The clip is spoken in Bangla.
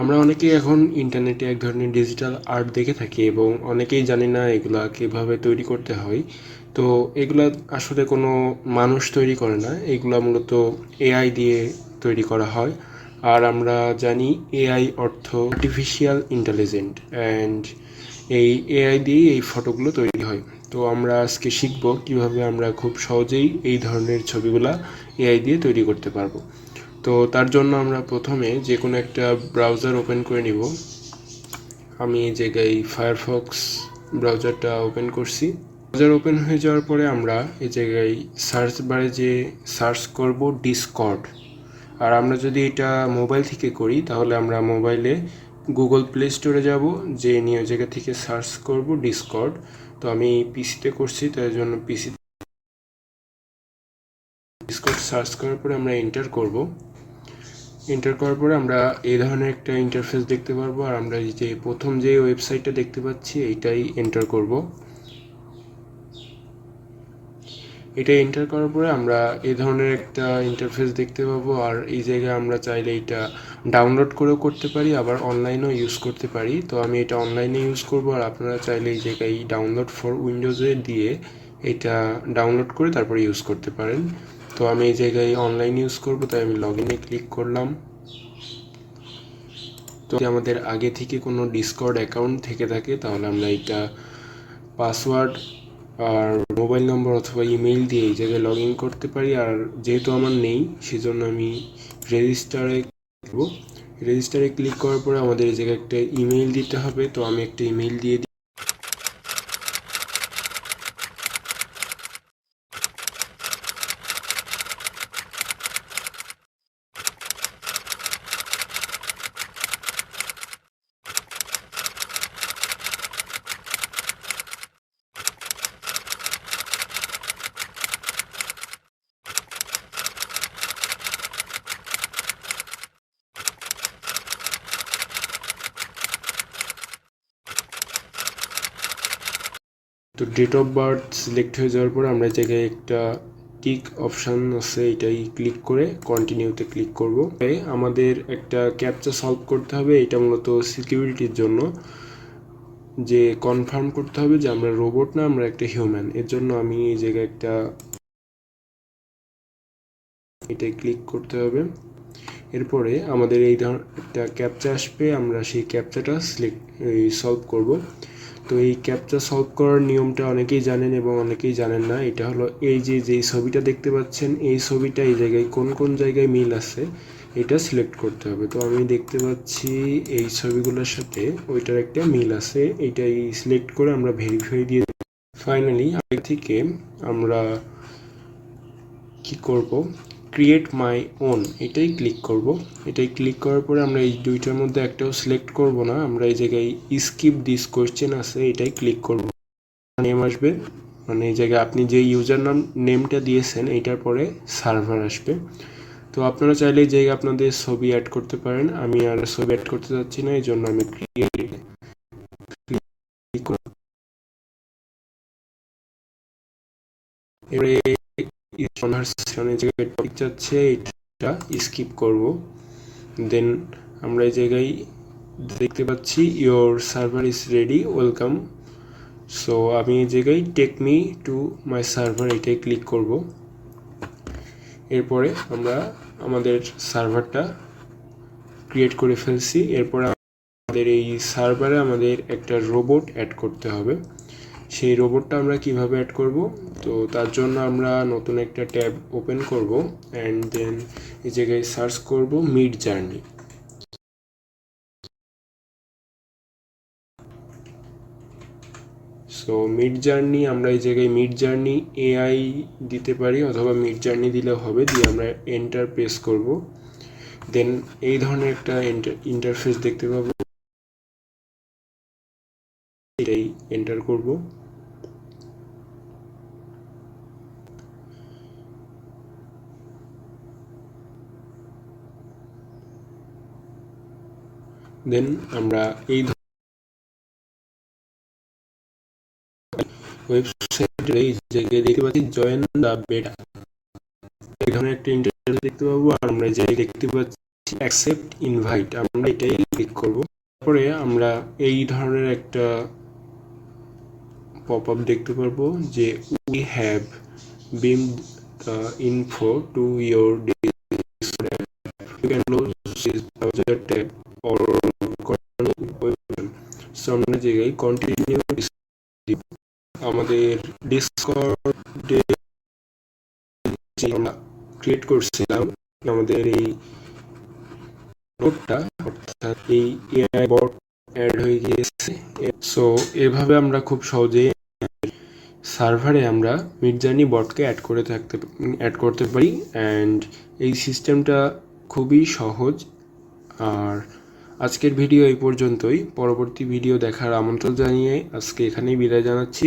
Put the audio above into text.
আমরা অনেকেই এখন ইন্টারনেটে এক ধরনের ডিজিটাল আর্ট দেখে থাকি এবং অনেকেই জানি না এগুলা কীভাবে তৈরি করতে হয়। তো এগুলা আসলে কোনো মানুষ তৈরি করে না, এগুলা মূলত এআই দিয়ে তৈরি করা হয়। আর আমরা জানি এআই অর্থ আর্টিফিশিয়াল ইন্টেলিজেন্ট, অ্যান্ড এই এআই দিয়েই এই ফটোগুলো তৈরি হয়। তো আমরা আজকে শিখব কিভাবে আমরা খুব সহজেই এই ধরনের ছবিগুলা এআই দিয়ে তৈরি করতে পারবো। তো তার জন্য আমরা প্রথমে যে কোনো একটা ব্রাউজার ওপেন করে নিব। আমি এই জায়গায় ফায়ারফক্স ব্রাউজারটা ওপেন করছি। ব্রাউজার ওপেন হয়ে যাওয়ার পরে আমরা এই জায়গায় সার্চ বারে যে সার্চ করব ডিসকর্ড। আর আমরা যদি এটা মোবাইল থেকে করি তাহলে আমরা মোবাইলে গুগল প্লে স্টোরে যাব, যে নিয়ে জায়গা থেকে সার্চ করব ডিসকর্ড। তো আমি পিসিতে করছি, তাই জন্য পিসি ডিসকর্ড সার্চ করার পরে আমরা এন্টার করব। এন্টার করার পরে আমরা এই ধরনের একটা ইন্টারফেস দেখতে পারবো। আর আমরা এই যে প্রথম যে ওয়েবসাইটটা দেখতে পাচ্ছি এইটাই এন্টার করব। এটা এন্টার করার পরে আমরা এই ধরনের একটা ইন্টারফেস দেখতে পাবো। আর এই জায়গায় আমরা চাইলে এটা ডাউনলোড করেও করতে পারি, আবার অনলাইনেও ইউজ করতে পারি। তো আমি এটা অনলাইনে ইউজ করব, আর আপনারা চাইলে এই জায়গায় ডাউনলোড ফর উইন্ডোজে দিয়ে এটা ডাউনলোড করে তারপরে ইউজ করতে পারেন। তো আমি এই জায়গায় অনলাইন ইউজ করব, তাই আমি লগ ইনে ক্লিক করলাম। তো আমাদের আগে থেকে কোনো ডিসকর্ড অ্যাকাউন্ট থেকে থাকে তাহলে আমরা এটা পাসওয়ার্ড আর মোবাইল নম্বর অথবা ইমেইল দিয়ে এই জায়গায় লগ ইন করতে পারি। আর যেহেতু আমার নেই সেজন্য আমি রেজিস্টারে দেবো। রেজিস্টারে ক্লিক করার পরে আমাদের এই জায়গায় একটা ইমেইল দিতে হবে। তো আমি একটা ইমেইল দিয়ে দিই। তো ডেট অফ বার্থ সিলেক্ট হয়ে যাওয়ার পর আমরা জায়গায় একটা টিক অপশান আছে, এটাই ক্লিক করে কন্টিনিউতে ক্লিক করব। আমাদের একটা ক্যাপচা সলভ করতে হবে। এটা মূলত সিকিউরিটির জন্য, যে কনফার্ম করতে হবে যে আমরা রোবট না, আমরা একটা হিউম্যান। এর জন্য আমি এই জায়গায় এটাই ক্লিক করতে হবে। এরপরে আমাদের এই ধরনের একটা ক্যাপচা আসবে, আমরা সেই ক্যাপচাটা সলভ করব। তো এই ক্যাপচা সলভ করার নিয়মটা অনেকেই জানেন এবং অনেকেই জানেন না। এটা হলো এই যে ছবিটা দেখতে পাচ্ছেন, এই ছবিটা এই জায়গায় কোন কোন জায়গায় মিল আছে এটা সিলেক্ট করতে হবে। তো আমি দেখতে পাচ্ছি এই ছবিগুলোর সাথে ওইটার একটা মিল আছে, এইটাই সিলেক্ট করে আমরা ভেরিফাই দিয়ে ফাইনালি আগে থেকে আমরা কি করব, ক্রিয়েট মাই ওন এটাই ক্লিক করব। এটাই ক্লিক করার পরে আমরা এই দুইটার মধ্যে একটাও সিলেক্ট করব না, আমরা এই জায়গায় স্কিপ দিস কোয়েশ্চেন আছে এটাই ক্লিক করব। নেম আসবে, মানে এই জায়গায় আপনি যে ইউজার নেমটা দিয়েছেন এইটার পরে সার্ভার আসবে। তো আপনারা চাইলে এই জায়গায় আপনাদের ছবি অ্যাড করতে পারেন। আমি আর ছবি অ্যাড করতে যাচ্ছি না, এই জন্য আমি ক্রিয়েট এবারে কনভারসেশনের জায়গায় টপিক যাচ্ছে, এটা স্কিপ করব। দেন আমরা এই জায়গায় দেখতে পাচ্ছি your server is ready, welcome. So আমি এই জায়গায় take me to my server এটাই ক্লিক করব। এরপরে আমরা আমাদের সার্ভারটা ক্রিয়েট করে ফেলছি। এরপরে আমাদের এই সার্ভারে আমাদের একটা রোবট অ্যাড করতে হবে। সেই রোবটটা আমরা কিভাবে অ্যাড করব, তো তার জন্য আমরা নতুন একটা ট্যাব ওপেন করব অ্যান্ড দেন এই জায়গায় সার্চ করব মিডজার্নি। সো মিডজার্নি, আমরা এই জায়গায় মিডজার্নি এআই দিতে পারি অথবা মিডজার্নি দিলেও হবে, দিয়ে আমরা এন্টার প্রেস করব। দেন এই ধরনের একটা ইন্টারফেস দেখতে পাবো, এটাই এন্টার করব। দেন আমরা এই ওয়েবসাইটের এই জায়গায় দেখতে পাচ্ছি জয়েন দ্য বেটা, এই ধরনের একটা ইন্টারফেস দেখতে পাবো। আর আমরা যে দেখতে পাচ্ছি অ্যাকসেপ্ট ইনভাইট, আমরা এটাই ক্লিক করব। তারপরে আমরা এই ধরনের একটা পপ আপ দেখতে পারবো যে we have beamed the info to your desktop. You can close this browser tab or continue web. So আমরা জায়গায় কন্টিনিউ দিব। আমাদের ডিসকর্ডে আমরা ক্রিয়েট করছিলাম আমাদের এই নোটটা, অর্থাৎ এই এআই বট অ্যাড হয়ে গিয়েছে। সো এভাবে আমরা খুব সহজেই সার্ভারে আমরা মিডজার্নি বটকে অ্যাড করতে পারি। অ্যান্ড এই সিস্টেমটা খুবই সহজ। আর আজকের ভিডিও এই পর্যন্তই। পরবর্তী ভিডিও দেখার আমন্ত্রণ জানিয়ে আজকে এখানেই বিদায় জানাচ্ছি।